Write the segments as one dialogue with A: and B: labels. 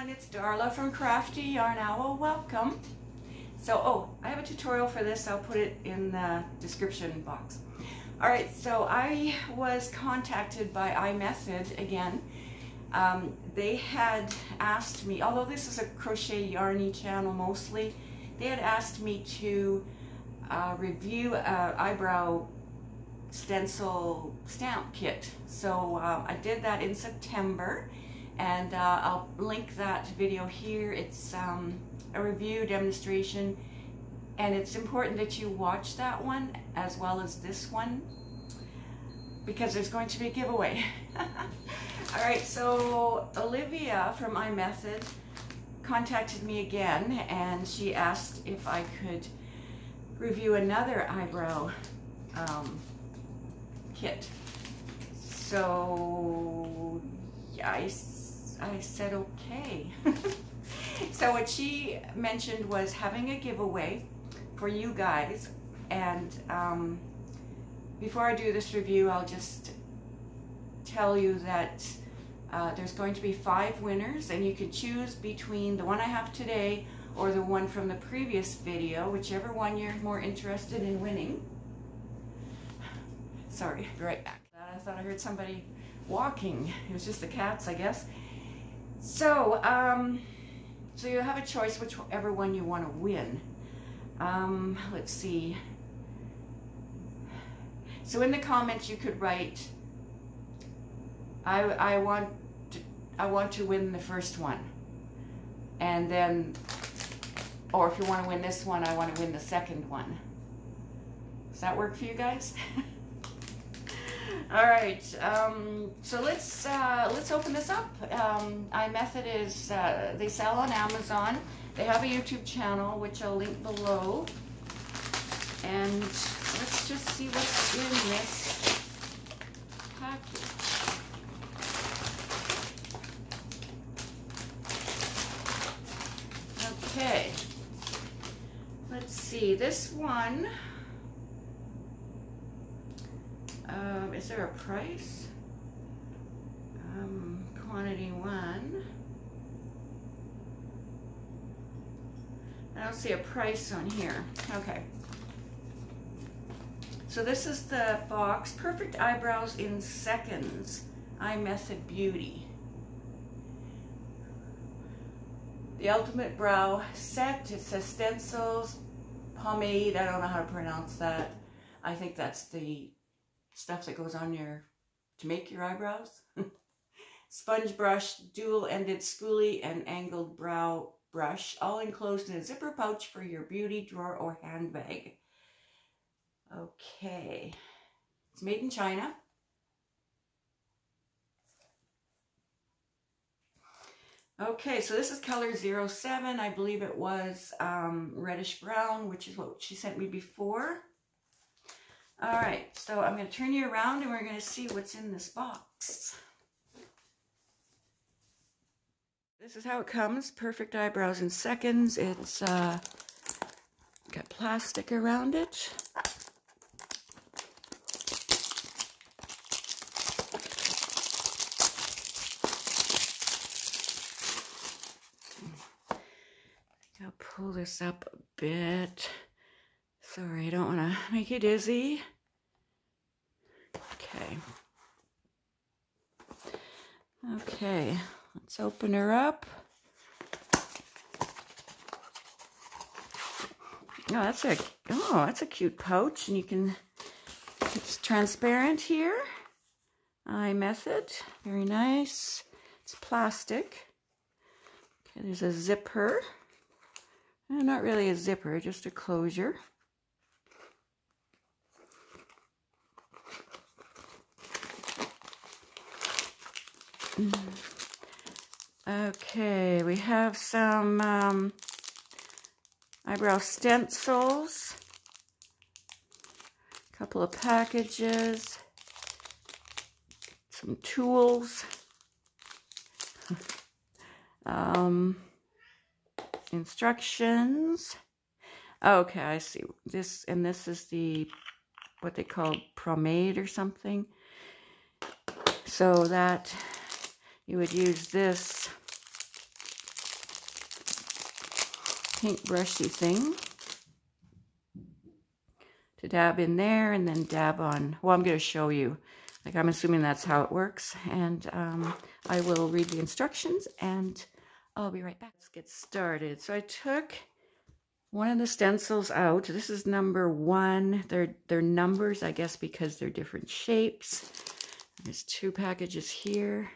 A: everyone, it's Darla from Crafty Yarn Owl. Welcome. So, I have a tutorial for this. I'll put it in the description box. Alright, so I was contacted by imethod again. They had asked me, although this is a crochet yarny channel mostly, they had asked me to review an eyebrow stencil stamp kit. So I did that in September, and I'll link that video here. It's a review demonstration, and it's important that you watch that one as well as this one because there's going to be a giveaway. Alright, so Olivia from imethod contacted me again, and she asked if I could review another eyebrow kit. So yeah, I said okay. So what she mentioned was having a giveaway for you guys, and before I do this review, I'll just tell you that there's going to be 5 winners, and you could choose between the one I have today or the one from the previous video, whichever one you're more interested in winning. Sorry, be right back. I thought I heard somebody walking. It was just the cats, I guess. So, so you have a choice whichever one you want to win. Let's see. So in the comments you could write, I want to win the first one. And then, or if you want to win this one, I want to win the second one. Does that work for you guys? All right, so let's open this up. imethod is, they sell on Amazon. They have a YouTube channel, which I'll link below. And let's just see what's in this package. Okay, let's see, this one, is there a price? Quantity 1. I don't see a price on here. Okay. So this is the box, Perfect Eyebrows in Seconds, imethod Beauty. The Ultimate Brow Set. It says stencils, pomade, I don't know how to pronounce that. I think that's the stuff that goes on your, to make your eyebrows. Sponge brush, dual-ended spoolie, and angled brow brush, all enclosed in a zipper pouch for your beauty drawer or handbag. Okay, it's made in China. Okay, so this is color 07. I believe it was reddish brown, which is what she sent me before. All right, so I'm going to turn you around and we're going to see what's in this box. This is how it comes, Perfect Eyebrows in Seconds. It's got plastic around it. I'll pull this up a bit. Sorry, I don't want to make you dizzy. Okay. Okay, let's open her up. Oh, that's a cute pouch, and you can, it's transparent here. imethod, very nice. It's plastic. Okay, there's a zipper. Not really a zipper, just a closure. Okay, we have some eyebrow stencils, a couple of packages, some tools, instructions. Okay, I see this, and this is the what they call pomade or something. So that you would use this pink brushy thing to dab in there and then dab on. Well, I'm going to show you. Like, I'm assuming that's how it works. And I will read the instructions and I'll be right back. Let's get started. So I took one of the stencils out. This is number 1. They're numbers, I guess, because they're different shapes. There's 2 packages here.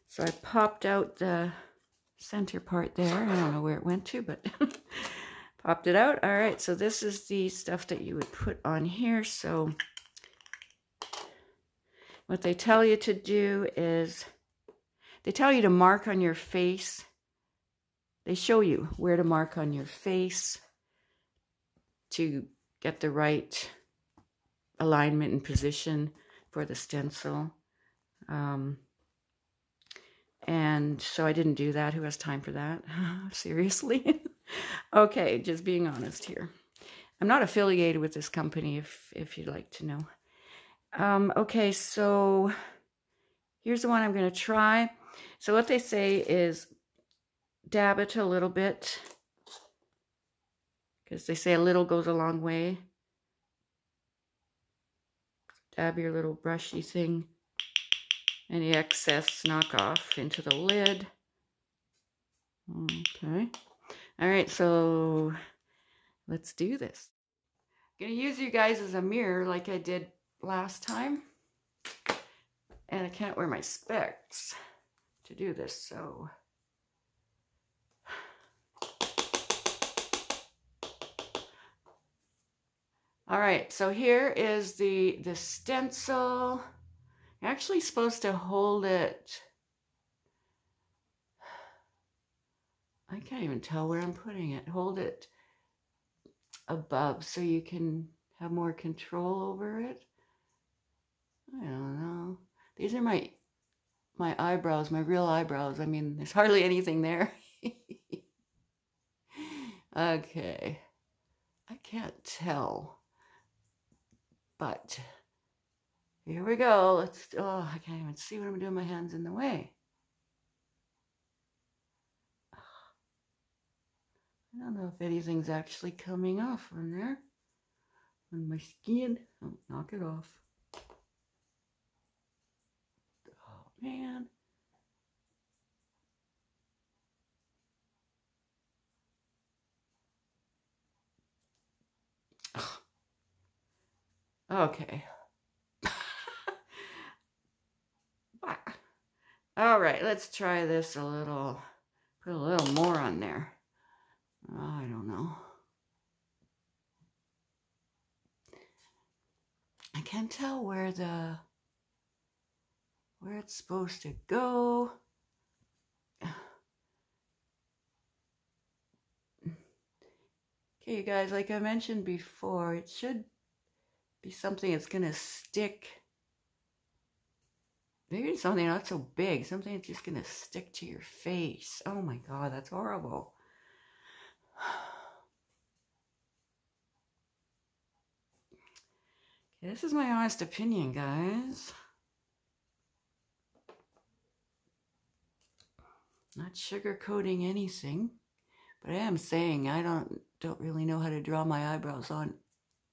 A: So I popped out the center part there. I don't know where it went to, but popped it out. All right, so this is the stuff that you would put on here. So what they tell you to do is they tell you to mark on your face. They show you where to mark on your face to get the right alignment and position for the stencil. And so I didn't do that. Who has time for that? Seriously? Okay, just being honest here. I'm not affiliated with this company if you'd like to know. Okay, so here's the one I'm going to try. So what they say is dab it a little bit, because they say a little goes a long way. Dab your little brushy thing. Any excess knock off into the lid. Okay. All right, so let's do this. I'm going to use you guys as a mirror like I did last time. And I can't wear my specs to do this, so... All right, so here is the stencil. You're actually supposed to hold it. I can't even tell where I'm putting it. Hold it above so you can have more control over it. I don't know. These are my eyebrows, my real eyebrows. I mean, there's hardly anything there. Okay. I can't tell. But here we go. Let's, oh, I can't even see what I'm doing. My hand's in the way. I don't know if anything's actually coming off on there. On my skin. Oh, knock it off. Oh, man. Okay. All right, let's try this a little. Put a little more on there. I don't know. I can't tell where it's supposed to go. Okay, you guys, like I mentioned before, it should be something that's gonna stick. Maybe something not so big, something that's just gonna stick to your face. Oh my God, that's horrible. Okay, this is my honest opinion, guys. Not sugarcoating anything, but I am saying I don't really know how to draw my eyebrows on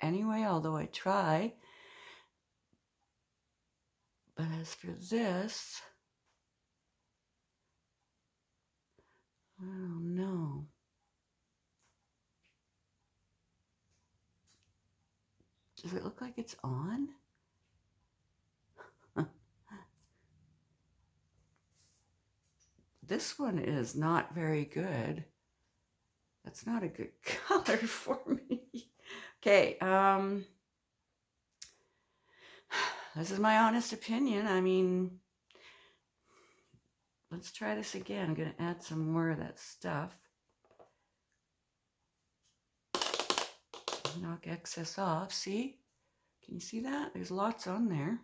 A: anyway, although I try. But as for this, I don't know. Does it look like it's on? This one is not very good. That's not a good color for me. Okay, this is my honest opinion. I mean, let's try this again. I'm going to add some more of that stuff. Knock excess off. See? Can you see that? There's lots on there.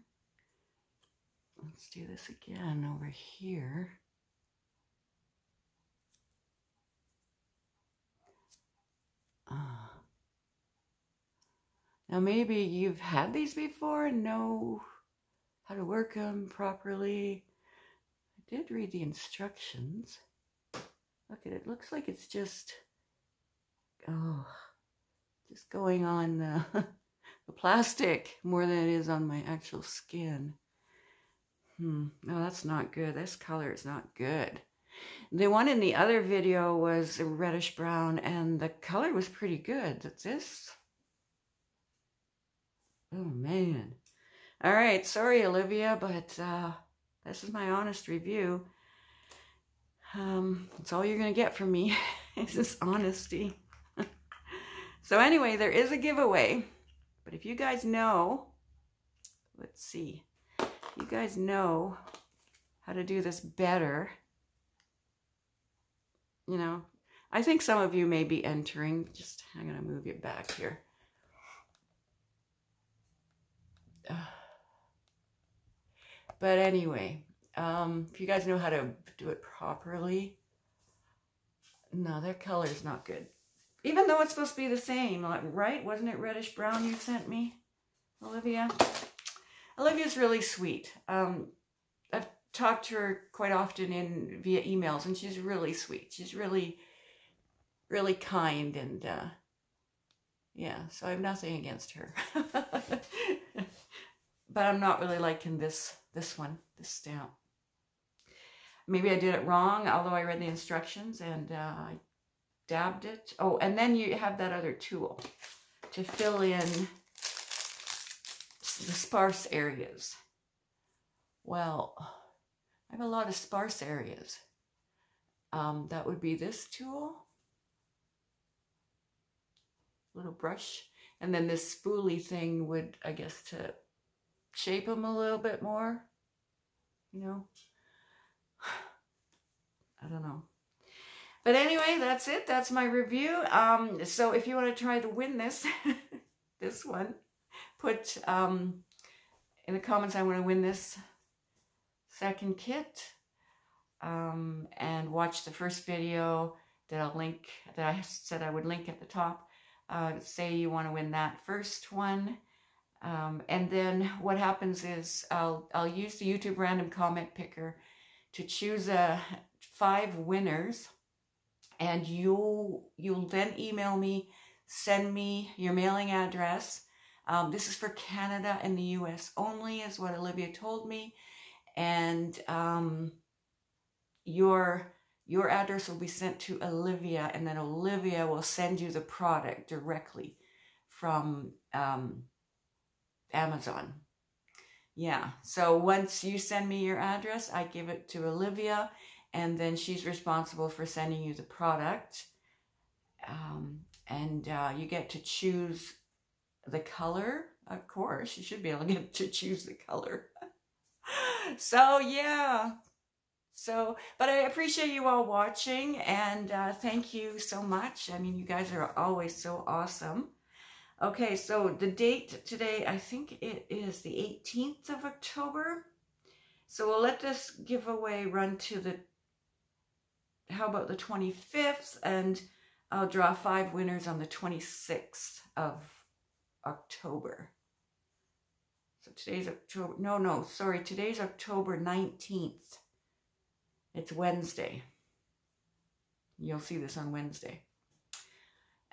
A: Let's do this again over here. Now maybe you've had these before and know how to work them properly. I did read the instructions. Look at it. Looks like it's just, oh, just going on the plastic more than it is on my actual skin. No, that's not good. This color is not good. The one in the other video was a reddish brown, and the color was pretty good. This, oh man. All right, sorry Olivia, but this is my honest review. That's all you're gonna get from me is this honesty. So anyway, there is a giveaway, but if you guys know, let's see, if you guys know how to do this better, you know, I think some of you may be entering. Just, I'm gonna move you back here. But anyway, if you guys know how to do it properly, no, their color is not good. Even though it's supposed to be the same, right? Wasn't it reddish brown you sent me, Olivia? Olivia's really sweet. I've talked to her quite often via emails, and she's really sweet. She's really, really kind, and yeah, so I have nothing against her. But I'm not really liking this one, this stamp. Maybe I did it wrong, although I read the instructions and I dabbed it. Oh, and then you have that other tool to fill in the sparse areas. Well, I have a lot of sparse areas. That would be this tool. Little brush. And then this spoolie thing would, I guess, to shape them a little bit more, you know. I don't know. But anyway, that's it. That's my review. So if you want to try to win this, this one, put in the comments, I want to win this second kit. And watch the first video that I'll link, that I said I would link at the top. Say you want to win that first one. And then what happens is I'll use the YouTube random comment picker to choose 5 winners, and you'll then email me, send me your mailing address. This is for Canada and the US only, is what Olivia told me, and your address will be sent to Olivia, and then Olivia will send you the product directly from Amazon. Yeah, so once you send me your address, I give it to Olivia, and then she's responsible for sending you the product. And you get to choose the color. Of course, you should be able to get to choose the color. So yeah. So, but I appreciate you all watching, and thank you so much. I mean, you guys are always so awesome. Okay, so the date today, I think it is the 18th of October. So we'll let this giveaway run to the, how about the 25th? And I'll draw 5 winners on the 26th of October. So today's October, no, sorry, today's October 19th. It's Wednesday. You'll see this on Wednesday.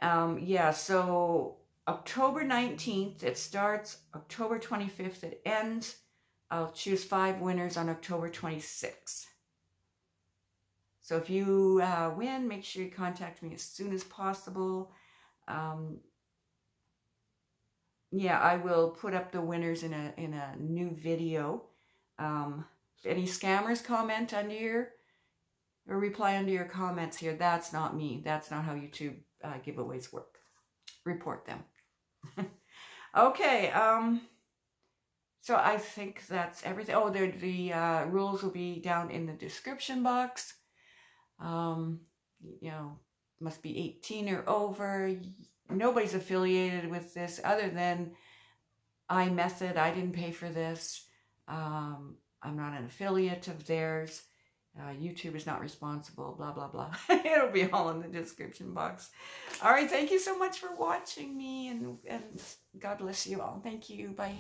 A: Yeah, so October 19th, it starts. October 25th, it ends. I'll choose 5 winners on October 26th. So if you win, make sure you contact me as soon as possible. Yeah, I will put up the winners in a new video. If any scammers comment under your, or reply under your comments here, that's not me. That's not how YouTube giveaways work. Report them. Okay, so I think that's everything. Oh, the rules will be down in the description box. You know, must be 18 or over. Nobody's affiliated with this other than imethod. I didn't pay for this. I'm not an affiliate of theirs. YouTube is not responsible, blah, blah, blah. It'll be all in the description box. All right, thank you so much for watching me, and God bless you all. Thank you. Bye.